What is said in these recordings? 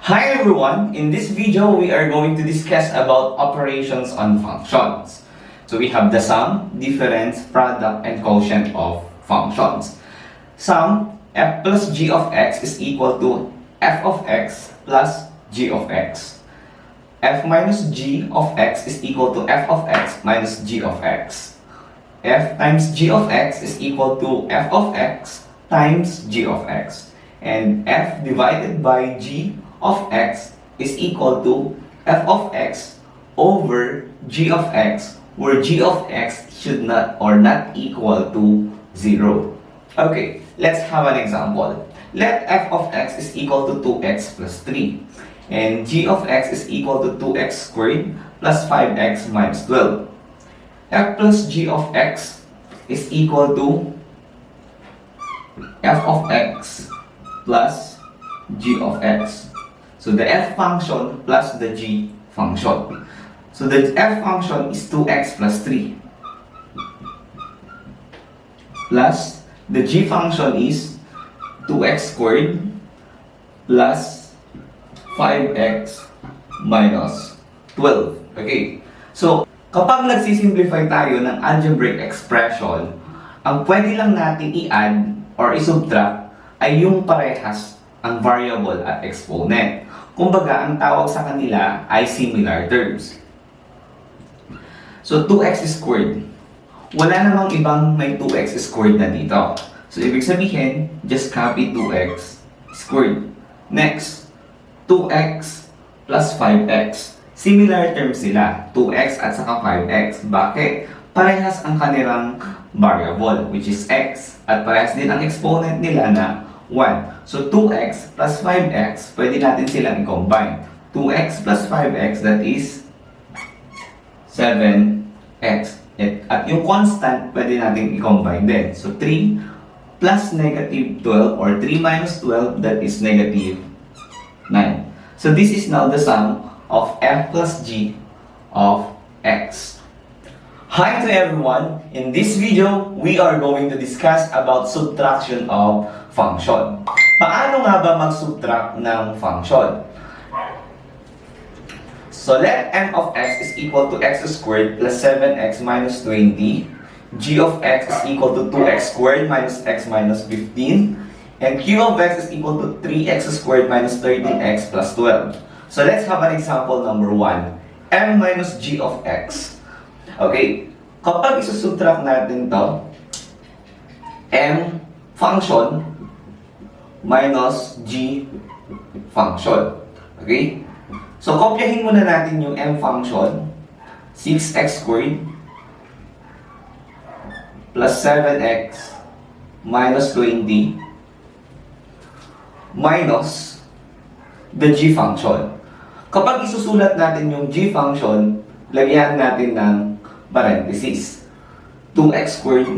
Hi everyone! In this video, we are going to discuss about operations on functions. So we have the sum, difference, product, and quotient of functions. Sum, f plus g of x is equal to f of x plus g of x. F minus g of x is equal to f of x minus g of x. F times g of x is equal to f of x times g of x. And f divided by g of x is equal to f of x over g of x, where g of x should not or not equal to 0. Okay, let's have an example. Let f of x is equal to 2x plus 3 and g of x is equal to 2x squared plus 5x minus 12. F plus g of x is equal to f of x plus g of x. So the f function plus the g function. So the f function is 2x plus 3 plus the g function is 2x squared plus 5x minus 12. Okay. So kapag nagsisimplify tayo ng algebraic expression, ang pwede lang natin i-add or i-subtract ay yung parehas ang variable at exponent. Kumbaga, ang tawag sa kanila ay similar terms. So, 2x squared. Wala namang ibang may 2x squared na dito. So, ibig sabihin, just copy 2x squared. Next, 2x plus 5x. Similar terms sila, 2x at saka 5x. Bakit? Parehas ang kanilang variable, which is x. At parehas din ang exponent nila na 1. So, 2x plus 5x, pwede natin silang i-combine. 2x plus 5x, that is 7x. At yung constant, pwede natin i-combine din. So, 3 plus negative 12 or 3 minus 12, that is negative 9. So, this is now the sum of f plus g of x. Hi to everyone! In this video, we are going to discuss about subtraction of function. Paano nga ba mag-subtract ng function? So let m of x is equal to x squared plus 7x minus 20. G of x is equal to 2x squared minus x minus 15. And q of x is equal to 3x squared minus 13x plus 12. So let's have an example number 1. m minus g of x. Okay, kapag isusubtract natin to, m function minus g function. Okay? So, kopyahin muna natin yung m function. 6x squared plus 7x minus 20 minus the g function. Kapag isusulat natin yung g function, lagyan natin ng parenthesis. 2x squared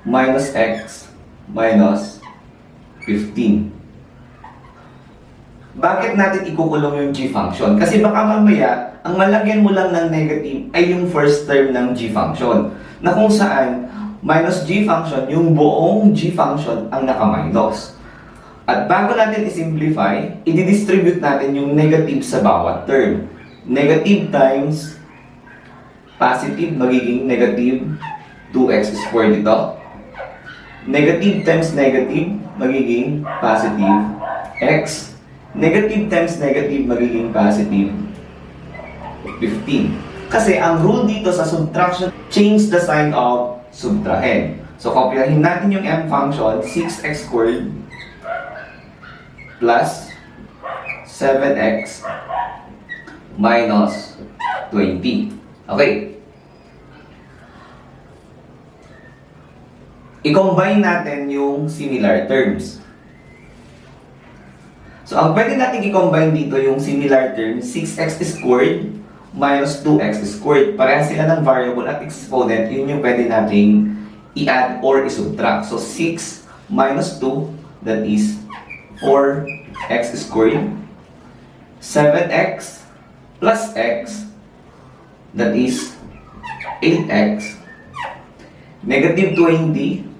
minus x minus 15. Bakit natin ikukulong yung g function? Kasi baka mamaya, ang malagyan mo lang ng negative ay yung first term ng g function. Na kung saan, minus g function, yung buong g function ang naka-minus. At bago natin i-simplify, i-distribute natin yung negative sa bawat term. Negative times positive, magiging negative 2x squared ito. Negative times negative, magiging positive x. Negative times negative, magiging positive 15. Kasi ang rule dito sa subtraction, change the sign of subtrahen. So, kopyahin natin yung m function, 6x squared plus 7x minus 20. Okay. I-combine natin yung similar terms. So, ang pwede natin i-combine dito yung similar terms, 6x squared minus 2x squared. Parehas sila ng variable at exponent, yun yung pwede nating i-add or i-subtract. So, 6 minus 2, that is 4x squared. 7x plus x, that is 8x. Negative 20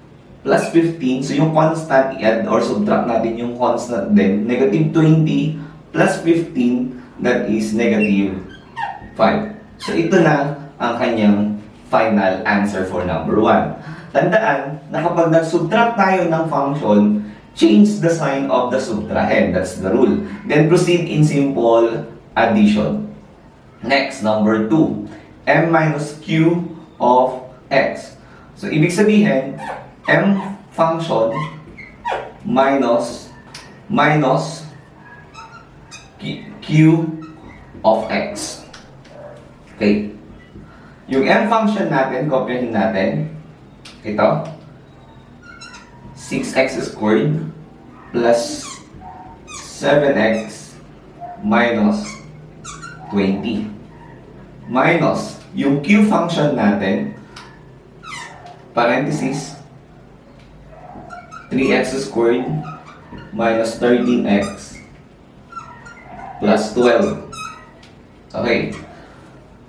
plus 15. So yung constant, i-add or subtract natin yung constant din. Negative 20 plus 15, that is negative 5. So ito na ang kanyang final answer for number 1. Tandaan na kapag nag-subtract tayo ng function, change the sign of the subtrahend. That's the rule. Then proceed in simple addition. Next, number 2. M minus Q of X. So, ibig sabihin, M function minus Q of X. Okay. Yung M function natin, kopyahin natin. Ito. 6x squared plus 7x minus 20. Minus yung Q function natin, parenthesis, 3x squared minus 13x plus 12. Okay.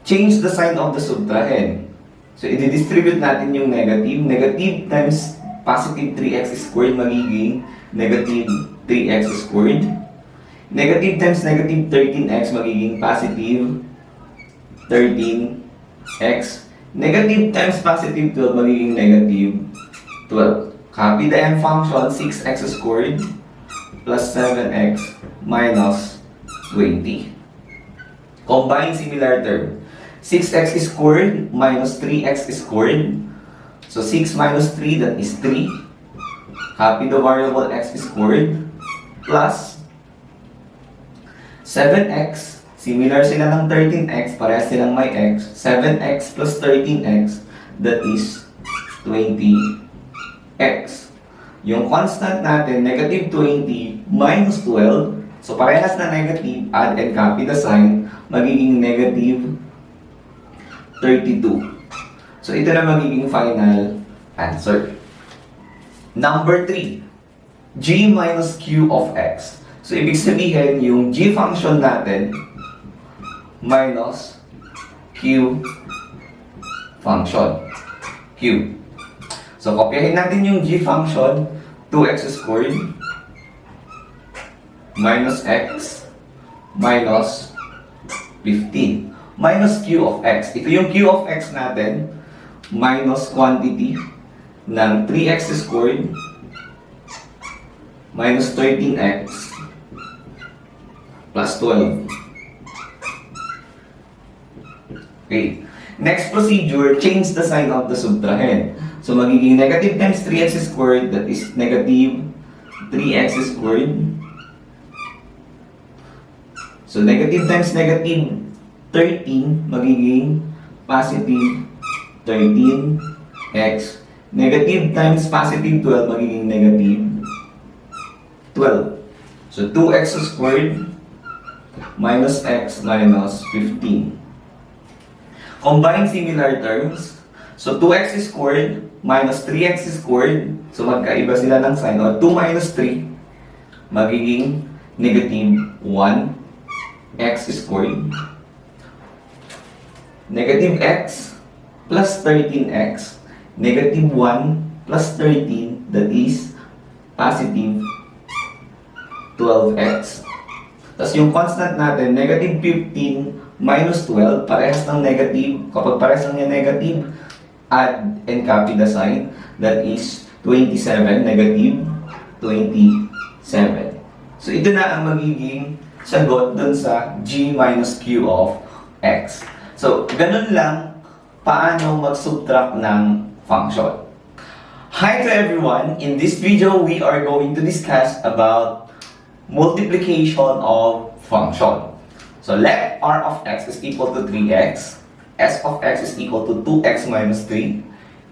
Change the sign of the subtrahend. So, i-distribute natin yung negative. Negative times positive 3x squared magiging negative 3x squared. Negative times negative 13x magiging positive 13x. Negative times positive 12 magiging negative 12. Copy the M function, 6x squared plus 7x minus 20. Combine similar term. 6x squared minus 3x squared. So 6 minus 3, that is 3. Copy the variable x squared plus 7x. Similar sila ng 13x, parehas silang may x. 7x plus 13x, that is 20x. Yung constant natin, negative 20 minus 12. So parehas na negative, add and copy the sign, magiging negative 32. So ito na magiging final answer. Number 3, G minus Q of X. So ibig sabihin, yung G function natin minus Q function. Q. So kopyahin natin yung G function, 2x squared minus x minus 15 minus Q of X. Ito yung Q of X natin, minus quantity ng 3x squared minus 13x plus 12. Okay. Next procedure, change the sign of the subtrahend. So magiging negative times 3x squared, that is negative 3x squared. So negative times negative 13 magiging positive 13x. Negative times positive 12 magiging negative 12. So 2x squared minus x minus 15. Combine similar terms. So 2x squared minus 3x squared. So magkaiba sila ng sign. O 2 minus 3 magiging negative 1x squared. Negative x plus 13x, negative 1 plus 13, that is positive 12x. Tapos yung constant natin, negative 15 minus 12, parehas ng negative. Kapag parehas ng negative, add and copy the sign, that is 27, negative 27. So ito na ang magiging sagot dun sa G minus Q of X. So, ganun lang paano mag-subtract ng function. Hi to everyone! In this video, we are going to discuss about multiplication of function. So, let R of x is equal to 3x, S of x is equal to 2x minus 3,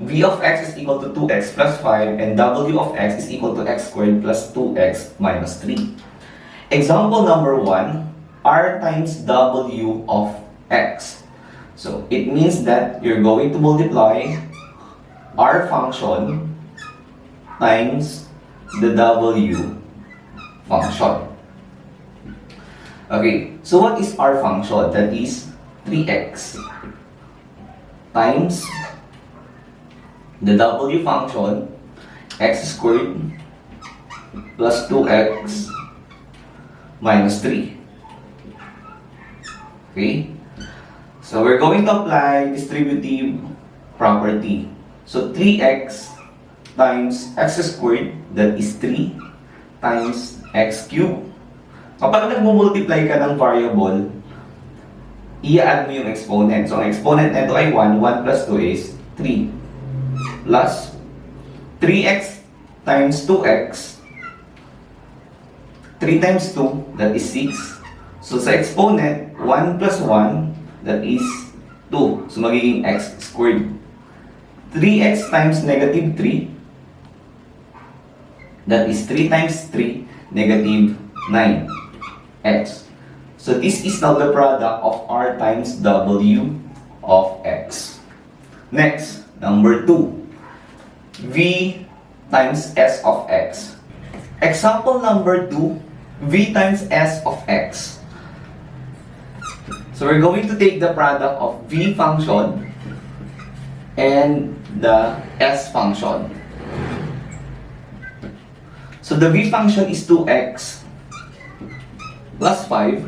V of x is equal to 2x plus 5, and W of x is equal to x squared plus 2x minus 3. Example number 1, R times W of x. So, it means that you're going to multiply R function times the W function. Okay, so what is R function? That is 3x times the W function x squared plus 2x minus 3. Okay? So we're going to apply distributive property. So 3x times x squared, that is 3 times x cubed. Kapag nagmumultiply ka ng variable, i-add mo yung exponent. So ang exponent nito ay 1. 1 plus 2 is 3. Plus 3x times 2x. 3 times 2, that is 6. So sa exponent, 1 plus 1, that is 2. So magiging x squared. 3x times negative 3, that is 3 times 3, negative 9x. So this is now the product of r times w of x. Next, number 2. V times s of x. Example number 2. V times s of x. So we're going to take the product of v function and the s function. So the v function is 2x plus 5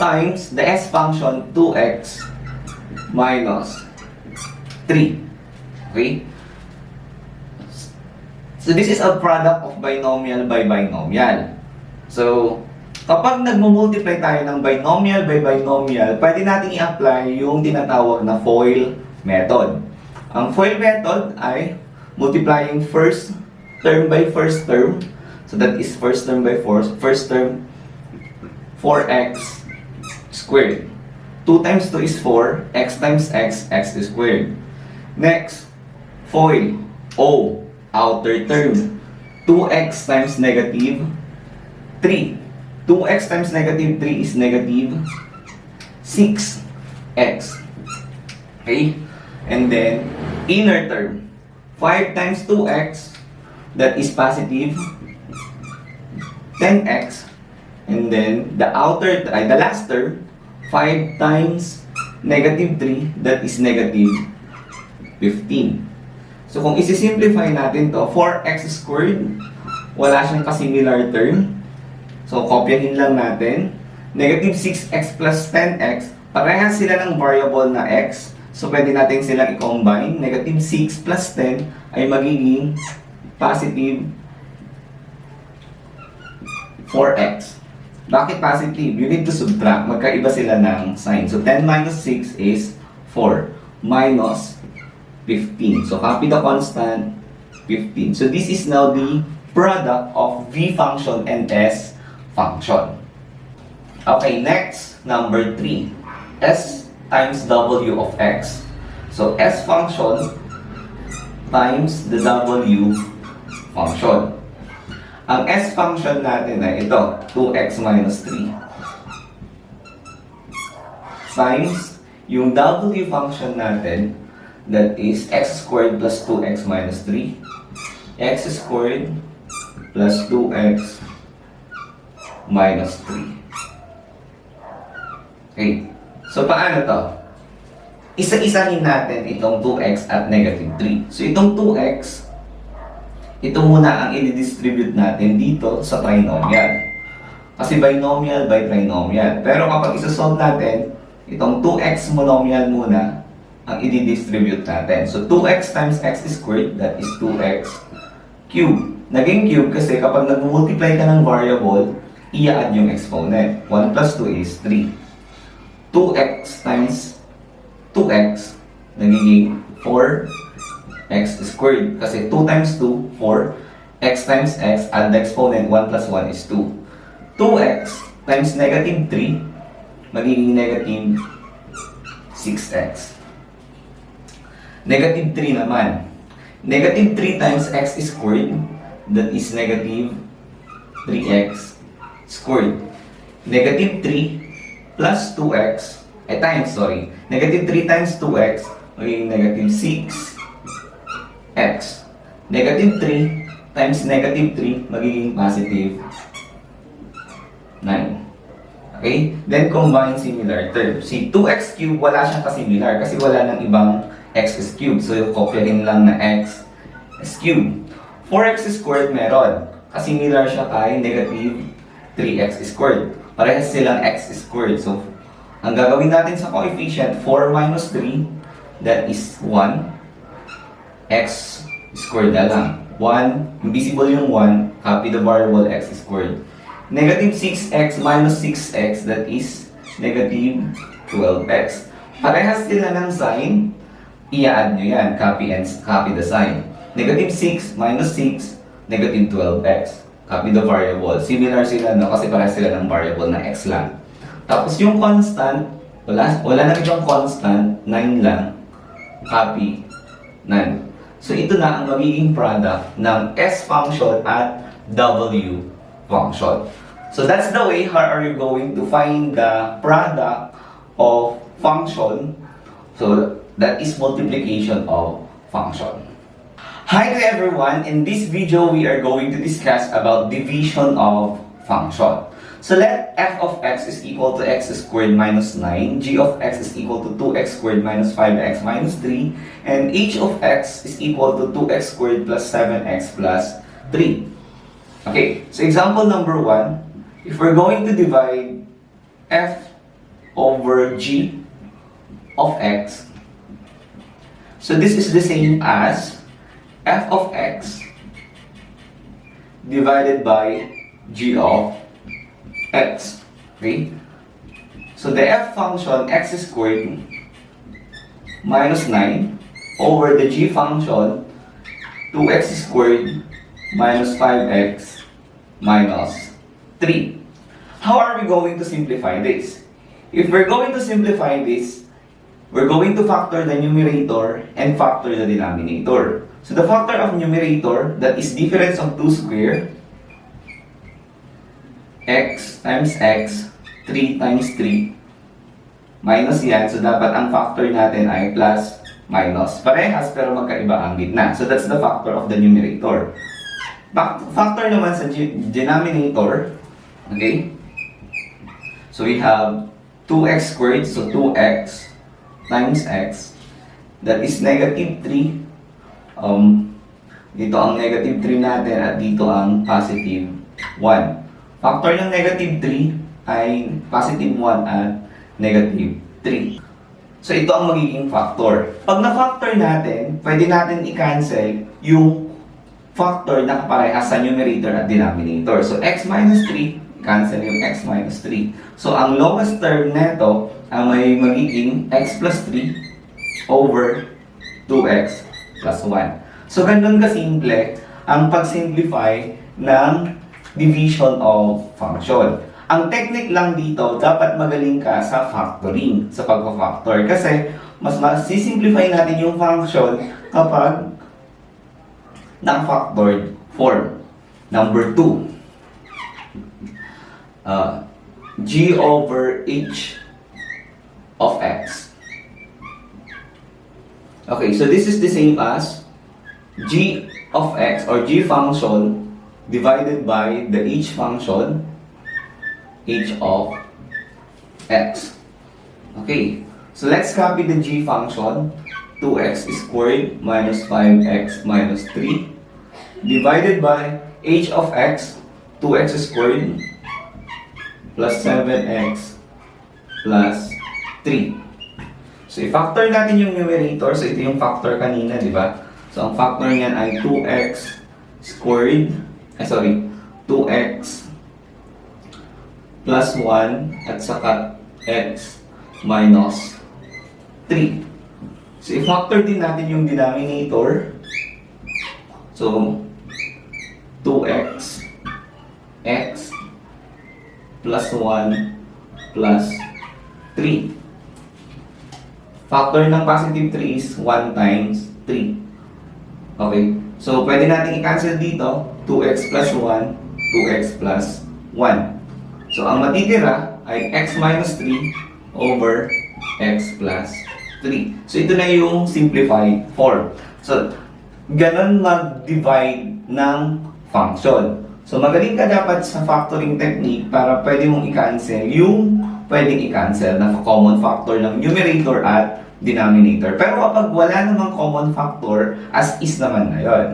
times the s function 2x minus 3. Okay? So this is a product of binomial by binomial. So kapag nagmumultiply tayo ng binomial by binomial, pwede natin i-apply yung tinatawag na FOIL method. Ang FOIL method ay multiplying first term by first term. So that is first term by first term 4x squared. 2 times 2 is 4, x times x, x squared. Next, FOIL O. Outer term, 2x times negative 3. 2x times negative 3 is negative 6x. Okay? And then, inner term, 5 times 2x, that is positive 10x. And then, the last term, 5 times negative 3, that is negative 15. So kung isi-simplify natin to, 4x squared, wala siyang kasimilar term. So kopyahin lang natin. Negative 6x plus 10x, parehas sila ng variable na x. So pwede natin silang i-combine. Negative 6 plus 10 ay magiging positive 4x. Bakit positive? You need to subtract. Magkaiba sila ng sign. So 10 minus 6 is 4 minus 15. So copy the constant, 15. So this is now the product of v function and s function. Okay, next, number 3. S times w of x. So s function times the w function. Ang s function natin ay ito, 2x minus 3. Times yung w function natin, that is x squared plus 2x minus 3. X squared plus 2x minus 3. Okay. So, paano to? Isa-isahin natin itong 2x at negative 3. So, itong 2x, ito muna ang i-distribute natin dito sa trinomial. Kasi binomial by trinomial. Pero kapag isa-solve natin, itong 2x monomial muna ang i-distribute natin. So, 2x times x squared, that is 2x cube. Naging cube kasi kapag nag-multiply ka ng variable, i-add yung exponent. 1 plus 2 is 3. 2x times 2x, nagiging 4x squared. Kasi 2 times 2, 4. X times x, add the exponent, 1 plus 1 is 2. 2x times negative 3, magiging negative 6x. Negative 3 naman. Negative 3 times x squared, that is negative 3x squared. Negative 3 plus 2x, negative 3 times 2x, magiging negative 6x. Negative 3 times negative 3, magiging positive 9. Okay? Then combine similar terms. Si 2x cube, wala siyang kasimilar kasi wala ng ibang x is cubed. So, kopyahin lang na x s cubed. 4x squared meron. Similar siya kay negative 3x squared. Parehas silang x squared. So, ang gagawin natin sa coefficient, 4 minus 3, that is 1. X squared na lang. 1, invisible yung 1, copy the variable x squared. Negative 6x minus 6x, that is negative 12x. Parehas sila ng sign, i-add nyo yan, copy the sign. Negative 6 minus 6, negative 12x. Copy the variable. Similar sila, no? Kasi parehas sila ng variable na x lang. Tapos yung constant, wala na ibang constant, 9 lang. Copy, 9. So ito na ang magiging product ng S function at W function. So that's the way how are you going to find the product of function. So that is multiplication of function. Hi to everyone! In this video, we are going to discuss about division of function. So let f of x is equal to x squared minus 9, g of x is equal to 2x squared minus 5x minus 3, and h of x is equal to 2x squared plus 7x plus 3. Okay, so example number 1, if we're going to divide f over g of x, so this is the same as f of x divided by g of x. Okay? So the f function x squared minus 9 over the g function 2x squared minus 5x minus 3. How are we going to simplify this? If we're going to simplify this, we're going to factor the numerator and factor the denominator. So the factor of numerator, that is difference of 2 square, x times x, 3 times 3, minus yan. So dapat ang factor natin ay plus, minus. Parehas pero magkaiba ang gitna. So that's the factor of the numerator. Factor naman sa denominator, okay? So we have 2x squared, so 2x times x, that is negative 3. Dito ang negative 3 natin at dito ang positive 1. Factor ng negative 3 ay positive 1 at negative 3. So ito ang magiging factor. Pag na-factor natin, pwede natin i-cancel yung factor na kaparehas sa numerator at denominator. So x minus 3, cancel yung x minus 3. So ang lowest term neto ay may magiging x plus 3 over 2x plus 1. So, ganun kasimple ang pag-simplify ng division of function. Ang technique lang dito, dapat magaling ka sa factoring, sa pagpa-factor. Kasi, mas masisimplify natin yung function kapag naka-factored form. Number 2, g over h of x. Okay, so this is the same as g of x or g function divided by the h function h of x. Okay, so let's copy the g function 2x squared minus 5x minus 3 divided by h of x 2x squared plus 7x plus 3. So, i-factor natin yung numerator. So, ito yung factor kanina, di ba? So, ang factor niyan ay 2x squared, 2x plus 1 at saka x minus 3. So, i-factor din natin yung denominator. So, 2x x plus 1 plus 3. Factor ng positive 3 is 1 times 3. Okay? So, pwede natin i-cancel dito. 2x plus 1, 2x plus 1. So, ang matitira ay x minus 3 over x plus 3. So, ito na yung simplified form. So, ganun mag-divide ng function. So, magaling ka dapat sa factoring technique para pwede mong i-cancel yung pwedeng i-cancel na common factor ng numerator at denominator. Pero kapag wala namang common factor, as is naman na yun.